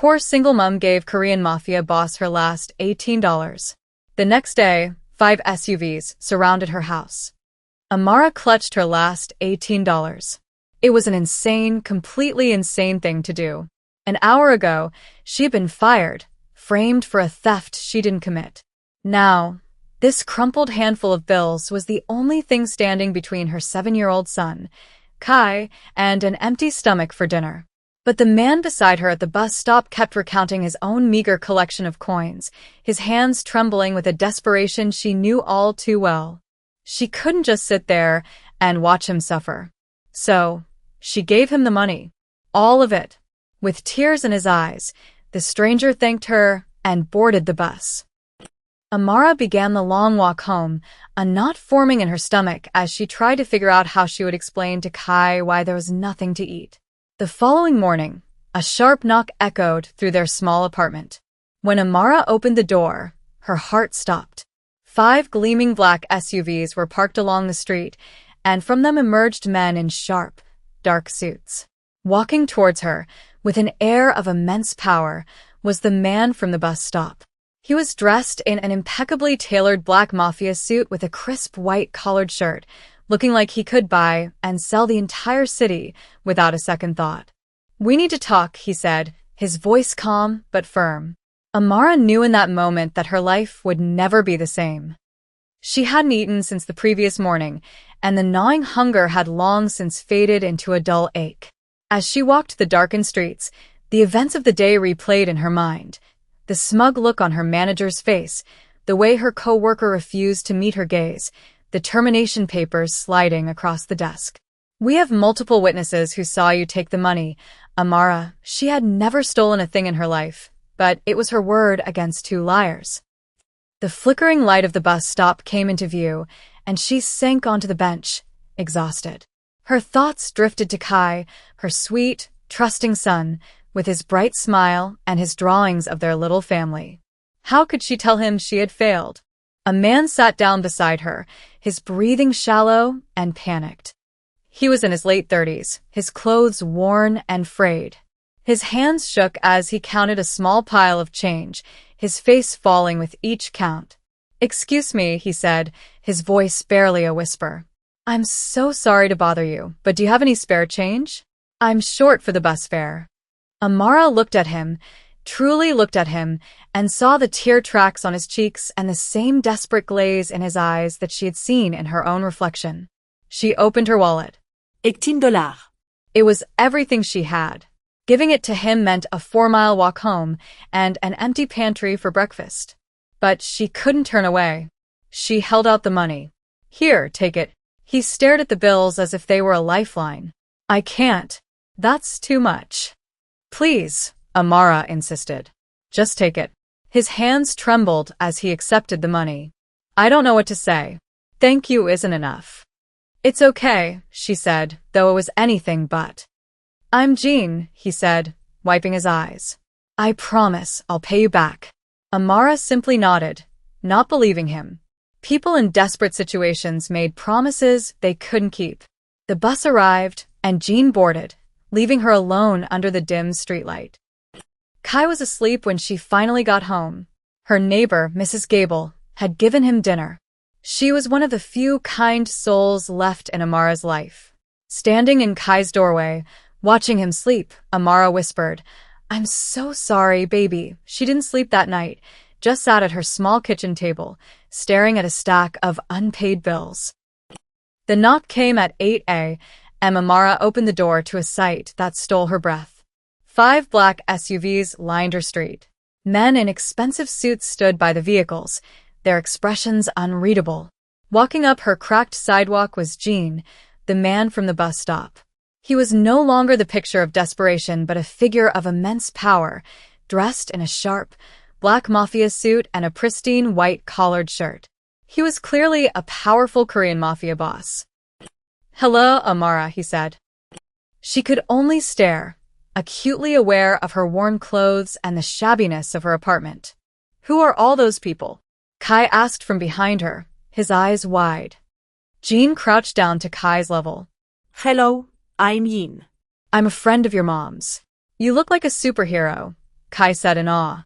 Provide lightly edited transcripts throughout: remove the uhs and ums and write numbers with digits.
poor single mom gave Korean Mafia boss her last $18. The next day, 5 SUVs surrounded her house. Amara clutched her last $18. It was an insane, completely insane thing to do. An hour ago, she had been fired, framed for a theft she didn't commit. Now, this crumpled handful of bills was the only thing standing between her 7-year-old son, Kai, and an empty stomach for dinner. But the man beside her at the bus stop kept recounting his own meager collection of coins, his hands trembling with a desperation she knew all too well. She couldn't just sit there and watch him suffer. So, she gave him the money. All of it. With tears in his eyes, the stranger thanked her and boarded the bus. Amara began the long walk home, a knot forming in her stomach as she tried to figure out how she would explain to Kai why there was nothing to eat. The following morning, a sharp knock echoed through their small apartment. When Amara opened the door, her heart stopped. 5 gleaming black SUVs were parked along the street, and from them emerged men in sharp, dark suits. Walking towards her, with an air of immense power, was the man from the bus stop. He was dressed in an impeccably tailored black Mafia suit with a crisp white collared shirt, looking like he could buy and sell the entire city without a second thought. "We need to talk," he said, his voice calm but firm. Amara knew in that moment that her life would never be the same. She hadn't eaten since the previous morning, and the gnawing hunger had long since faded into a dull ache. As she walked the darkened streets, the events of the day replayed in her mind. The smug look on her manager's face, the way her co-worker refused to meet her gaze, the termination papers sliding across the desk. "We have multiple witnesses who saw you take the money." Amara, she had never stolen a thing in her life, but it was her word against 2 liars. The flickering light of the bus stop came into view, and she sank onto the bench, exhausted. Her thoughts drifted to Kai, her sweet, trusting son, with his bright smile and his drawings of their little family. How could she tell him she had failed? A man sat down beside her, his breathing shallow and panicked. He was in his late 30s, his clothes worn and frayed. His hands shook as he counted a small pile of change, his face falling with each count. "Excuse me," he said, his voice barely a whisper. "I'm so sorry to bother you, but do you have any spare change? I'm short for the bus fare." Amara looked at him, truly looked at him, and saw the tear tracks on his cheeks and the same desperate glaze in his eyes that she had seen in her own reflection. She opened her wallet. $18. It was everything she had. Giving it to him meant a 4-mile walk home and an empty pantry for breakfast. But she couldn't turn away. She held out the money. "Here, take it." He stared at the bills as if they were a lifeline. "I can't. That's too much." "Please," Amara insisted. "Just take it." His hands trembled as he accepted the money. "I don't know what to say. Thank you isn't enough." "It's okay," she said, though it was anything but. "I'm Jean," he said, wiping his eyes. "I promise I'll pay you back." Amara simply nodded, not believing him. People in desperate situations made promises they couldn't keep. The bus arrived, and Jean boarded, leaving her alone under the dim streetlight. Kai was asleep when she finally got home. Her neighbor, Mrs. Gable, had given him dinner. She was one of the few kind souls left in Amara's life. Standing in Kai's doorway, watching him sleep, Amara whispered, "I'm so sorry, baby." She didn't sleep that night, just sat at her small kitchen table, staring at a stack of unpaid bills. The knock came at 8 a.m. and Amara opened the door to a sight that stole her breath. 5 black SUVs lined her street. Men in expensive suits stood by the vehicles, their expressions unreadable. Walking up her cracked sidewalk was Jean, the man from the bus stop. He was no longer the picture of desperation but a figure of immense power, dressed in a sharp, black Mafia suit and a pristine white collared shirt. He was clearly a powerful Korean Mafia boss. "Hello, Amara," he said. She could only stare, acutely aware of her worn clothes and the shabbiness of her apartment. "Who are all those people?" Kai asked from behind her, his eyes wide. Jean crouched down to Kai's level. "Hello, I'm Yin." "I'm a friend of your mom's. You look like a superhero." Kai said in awe.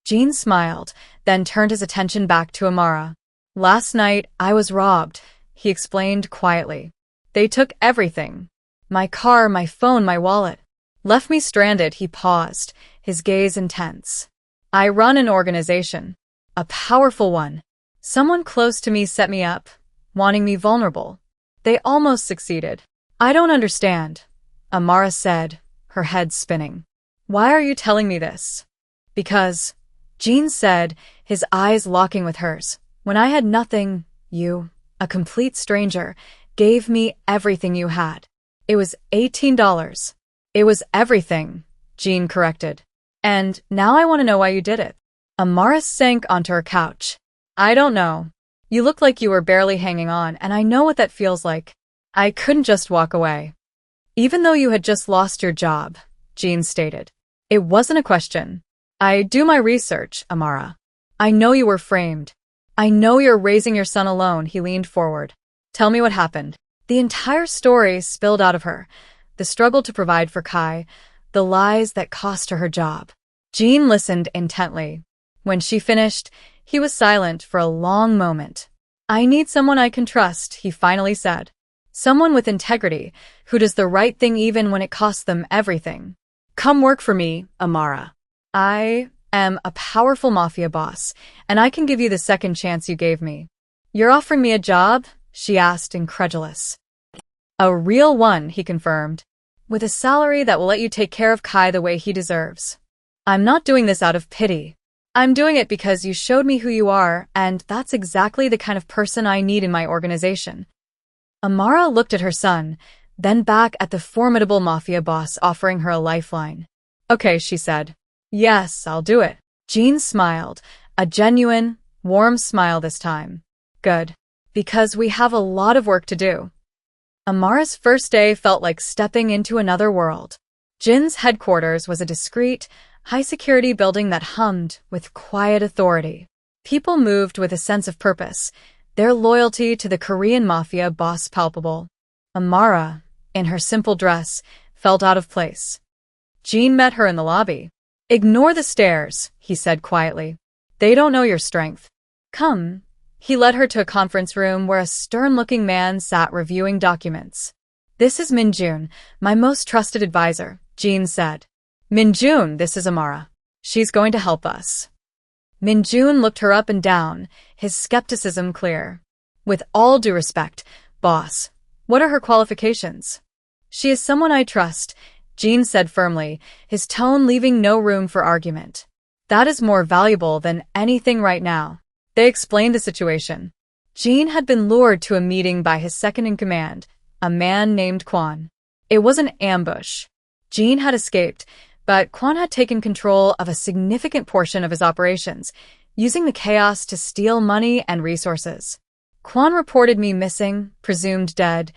Jean smiled, then turned his attention back to Amara. Last night, I was robbed, he explained quietly. They took everything. My car, my phone, my wallet. Left me stranded, he paused, his gaze intense. I run an organization. A powerful one. Someone close to me set me up, wanting me vulnerable. They almost succeeded. I don't understand, Amara said, her head spinning. Why are you telling me this? Because, Jean said, his eyes locking with hers, when I had nothing, you, a complete stranger, gave me everything you had. It was $18. It was everything, Jean corrected. And now I want to know why you did it. Amara sank onto her couch. I don't know. You look like you were barely hanging on, and I know what that feels like. I couldn't just walk away. Even though you had just lost your job, Jean stated. It wasn't a question. I do my research, Amara. I know you were framed. I know you're raising your son alone, he leaned forward. Tell me what happened. The entire story spilled out of her. The struggle to provide for Kai, the lies that cost her her job. Jean listened intently. When she finished, he was silent for a long moment. I need someone I can trust, he finally said. Someone with integrity, who does the right thing even when it costs them everything. Come work for me, Amara. I am a powerful mafia boss, and I can give you the second chance you gave me. You're offering me a job? She asked, incredulous. A real one, he confirmed. With a salary that will let you take care of Kai the way he deserves. I'm not doing this out of pity. I'm doing it because you showed me who you are, and that's exactly the kind of person I need in my organization. Amara looked at her son, then back at the formidable mafia boss offering her a lifeline. Okay, she said. Yes, I'll do it. Jean smiled, a genuine, warm smile this time. Good. Because we have a lot of work to do. Amara's first day felt like stepping into another world. Jin's headquarters was a discreet, high-security building that hummed with quiet authority. People moved with a sense of purpose, their loyalty to the Korean mafia boss palpable. Amara, in her simple dress, felt out of place. Jean met her in the lobby. Ignore the stares, he said quietly. They don't know your strength. Come. He led her to a conference room where a stern-looking man sat reviewing documents. This is Min-jun, my most trusted advisor, Jean said. Min-jun, this is Amara. She's going to help us. Min-jun looked her up and down, his skepticism clear. With all due respect, boss, what are her qualifications? She is someone I trust, Jean said firmly, his tone leaving no room for argument. That is more valuable than anything right now. They explained the situation. Jean had been lured to a meeting by his second-in-command, a man named Kwon. It was an ambush. Jean had escaped, but Kwon had taken control of a significant portion of his operations, using the chaos to steal money and resources. Kwon reported me missing, presumed dead,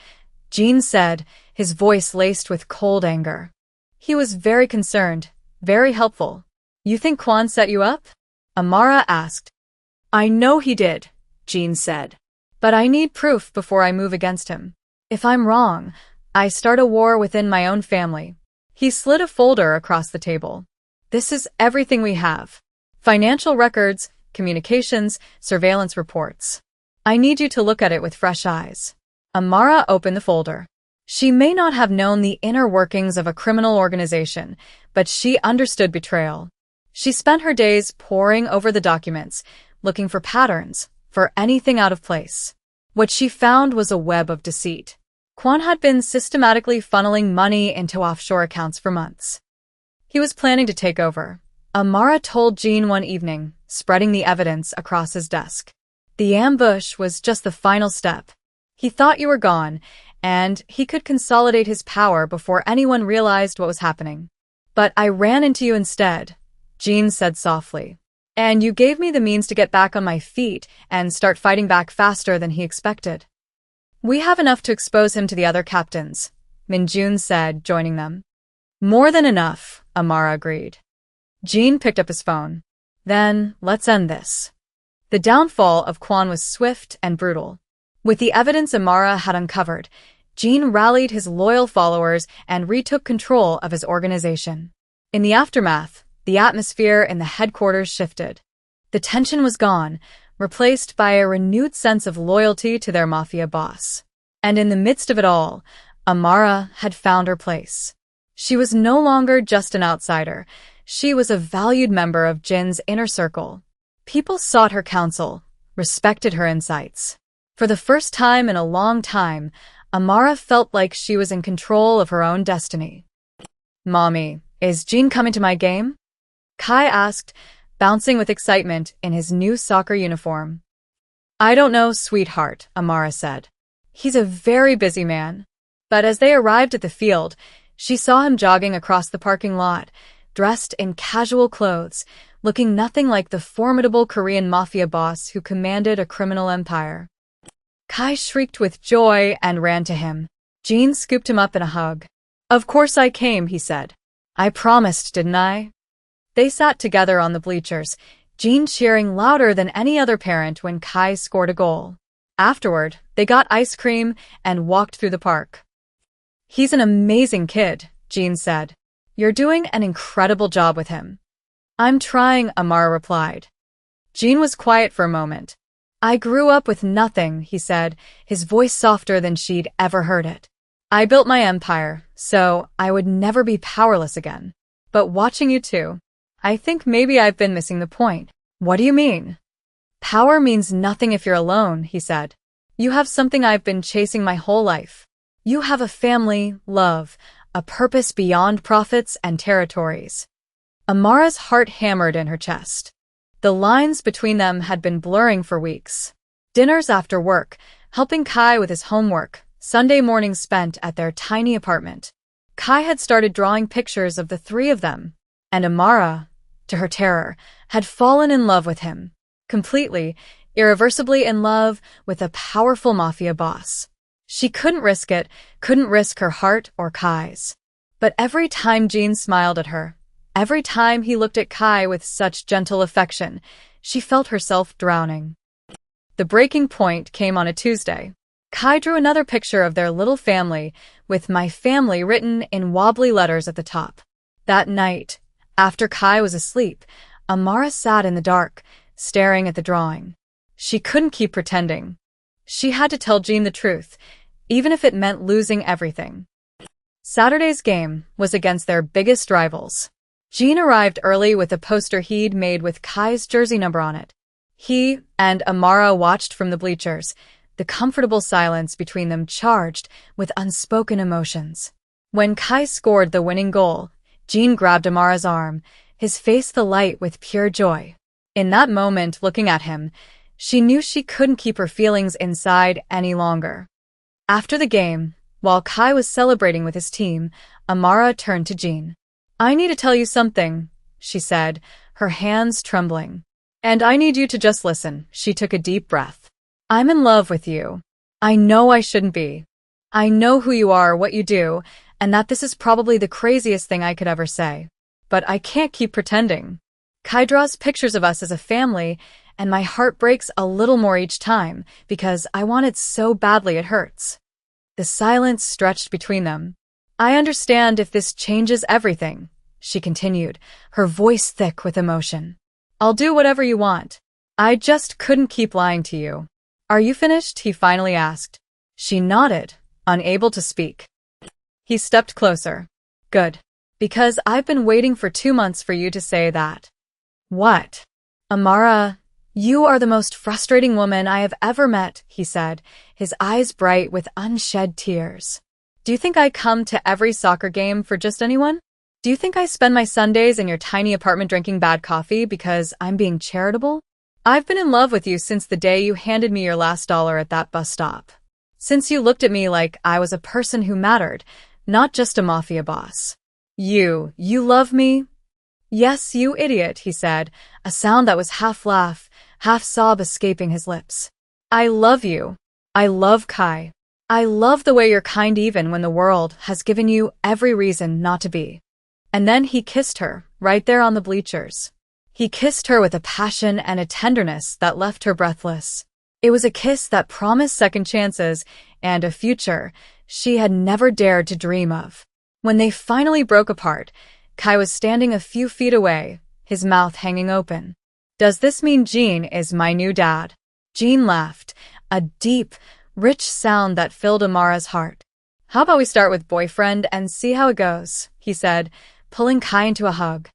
Jean said, his voice laced with cold anger. He was very concerned, very helpful. You think Kwon set you up? Amara asked. I know he did, Jean said. But I need proof before I move against him. If I'm wrong, I start a war within my own family. He slid a folder across the table. This is everything we have. Financial records, communications, surveillance reports. I need you to look at it with fresh eyes. Amara opened the folder. She may not have known the inner workings of a criminal organization, but she understood betrayal. She spent her days poring over the documents, looking for patterns, for anything out of place. What she found was a web of deceit. Kwon had been systematically funneling money into offshore accounts for months. He was planning to take over. Amara told Jean one evening, spreading the evidence across his desk. The ambush was just the final step. He thought you were gone, and he could consolidate his power before anyone realized what was happening. But I ran into you instead, Jean said softly. And you gave me the means to get back on my feet and start fighting back faster than he expected. We have enough to expose him to the other captains, Min-jun said, joining them. More than enough, Amara agreed. Jean picked up his phone. Then, let's end this. The downfall of Kwon was swift and brutal. With the evidence Amara had uncovered, Jean rallied his loyal followers and retook control of his organization. In the aftermath, The atmosphere in the headquarters shifted. The tension was gone, replaced by a renewed sense of loyalty to their mafia boss. And in the midst of it all, Amara had found her place. She was no longer just an outsider. She was a valued member of Jin's inner circle. People sought her counsel, respected her insights. For the first time in a long time, Amara felt like she was in control of her own destiny. "Mommy, is Jin coming to my game?" Kai asked, bouncing with excitement in his new soccer uniform. "I don't know, sweetheart," Amara said. "He's a very busy man." But as they arrived at the field, she saw him jogging across the parking lot, dressed in casual clothes, looking nothing like the formidable Korean mafia boss who commanded a criminal empire. Kai shrieked with joy and ran to him. Jin scooped him up in a hug. "Of course I came," he said. "I promised, didn't I?" They sat together on the bleachers, Jin cheering louder than any other parent when Kai scored a goal. Afterward, they got ice cream and walked through the park. "He's an amazing kid," Jin said. "You're doing an incredible job with him." "I'm trying," Amara replied. Jin was quiet for a moment. "I grew up with nothing," he said, his voice softer than she'd ever heard it. "I built my empire, so I would never be powerless again. But watching you two, I think maybe I've been missing the point." "What do you mean?" "Power means nothing if you're alone," he said. "You have something I've been chasing my whole life. You have a family, love, a purpose beyond profits and territories." Amara's heart hammered in her chest. The lines between them had been blurring for weeks. Dinners after work, helping Kai with his homework, Sunday mornings spent at their tiny apartment. Kai had started drawing pictures of the three of them, and Amara, to her terror, had fallen in love with him. Completely, irreversibly in love with a powerful mafia boss. She couldn't risk it, couldn't risk her heart or Kai's. But every time Jin smiled at her, every time he looked at Kai with such gentle affection, she felt herself drowning. The breaking point came on a Tuesday. Kai drew another picture of their little family, with "My family" written in wobbly letters at the top. That night, after Kai was asleep, Amara sat in the dark, staring at the drawing. She couldn't keep pretending. She had to tell Jin the truth, even if it meant losing everything. Saturday's game was against their biggest rivals. Jin arrived early with a poster he'd made with Kai's jersey number on it. He and Amara watched from the bleachers, the comfortable silence between them charged with unspoken emotions. When Kai scored the winning goal, Jin grabbed Amara's arm, his face alight with pure joy. In that moment, looking at him, she knew she couldn't keep her feelings inside any longer. After the game, while Kai was celebrating with his team, Amara turned to Jin. "I need to tell you something," she said, her hands trembling. "And I need you to just listen." She took a deep breath. "I'm in love with you. I know I shouldn't be. I know who you are, what you do, and that this is probably the craziest thing I could ever say. But I can't keep pretending. Kai draws pictures of us as a family, and my heart breaks a little more each time because I want it so badly it hurts." The silence stretched between them. "I understand if this changes everything," she continued, her voice thick with emotion. "I'll do whatever you want. I just couldn't keep lying to you." "Are you finished?" he finally asked. She nodded, unable to speak. He stepped closer. "Good. Because I've been waiting for 2 months for you to say that." "What?" "Amara, you are the most frustrating woman I have ever met," he said, his eyes bright with unshed tears. "Do you think I come to every soccer game for just anyone? Do you think I spend my Sundays in your tiny apartment drinking bad coffee because I'm being charitable? I've been in love with you since the day you handed me your last dollar at that bus stop. Since you looked at me like I was a person who mattered, not just a mafia boss. You love me?" "Yes, you idiot," he said, a sound that was half laugh, half sob escaping his lips. "I love you. I love Kai. I love the way you're kind even when the world has given you every reason not to be." And then he kissed her, right there on the bleachers. He kissed her with a passion and a tenderness that left her breathless. It was a kiss that promised second chances and a future she had never dared to dream of. When they finally broke apart, Kai was standing a few feet away, his mouth hanging open. Does this mean Jean is my new dad? Jean laughed, a deep, rich sound that filled Amara's heart. How about we start with boyfriend and see how it goes, he said, pulling Kai into a hug.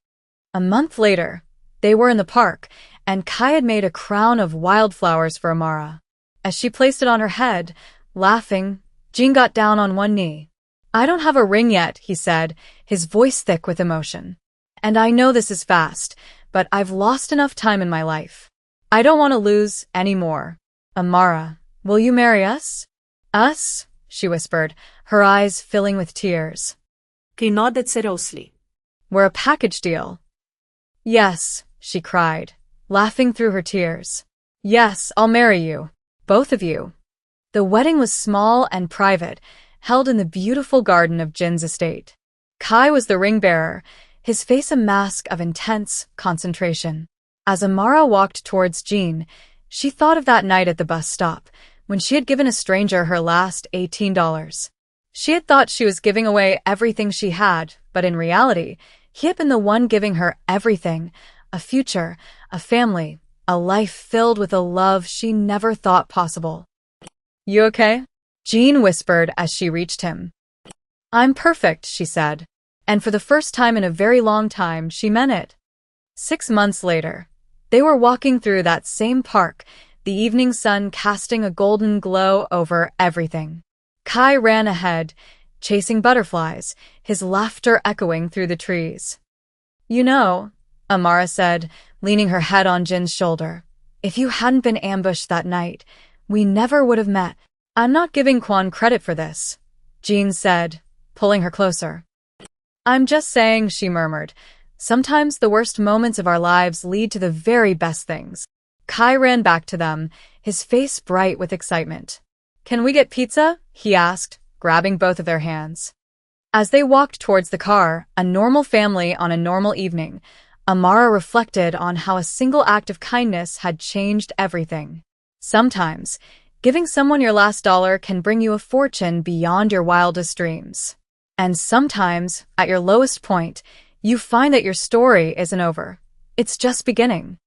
A month later, they were in the park, and Kai had made a crown of wildflowers for Amara. As she placed it on her head, laughing, Jean got down on one knee. I don't have a ring yet, he said, his voice thick with emotion. And I know this is fast, but I've lost enough time in my life. I don't want to lose any more. Amara, will you marry us? Us? She whispered, her eyes filling with tears. He nodded seriously. We're a package deal. Yes, she cried, laughing through her tears. Yes, I'll marry you. Both of you. The wedding was small and private, held in the beautiful garden of Jin's estate. Kai was the ring-bearer, his face a mask of intense concentration. As Amara walked towards Jean, she thought of that night at the bus stop, when she had given a stranger her last $18. She had thought she was giving away everything she had, but in reality, he had been the one giving her everything, a future, a family, a life filled with a love she never thought possible. You okay? Jean whispered as she reached him. I'm perfect, she said. And for the first time in a very long time, she meant it. 6 months later, they were walking through that same park, the evening sun casting a golden glow over everything. Kai ran ahead, chasing butterflies, his laughter echoing through the trees. You know, Amara said, leaning her head on Jin's shoulder, if you hadn't been ambushed that night, we never would have met. I'm not giving Quan credit for this, Jean said, pulling her closer. I'm just saying, she murmured. Sometimes the worst moments of our lives lead to the very best things. Kai ran back to them, his face bright with excitement. Can we get pizza? He asked, grabbing both of their hands. As they walked towards the car, a normal family on a normal evening, Amara reflected on how a single act of kindness had changed everything. Sometimes, giving someone your last dollar can bring you a fortune beyond your wildest dreams. And sometimes, at your lowest point, you find that your story isn't over. It's just beginning.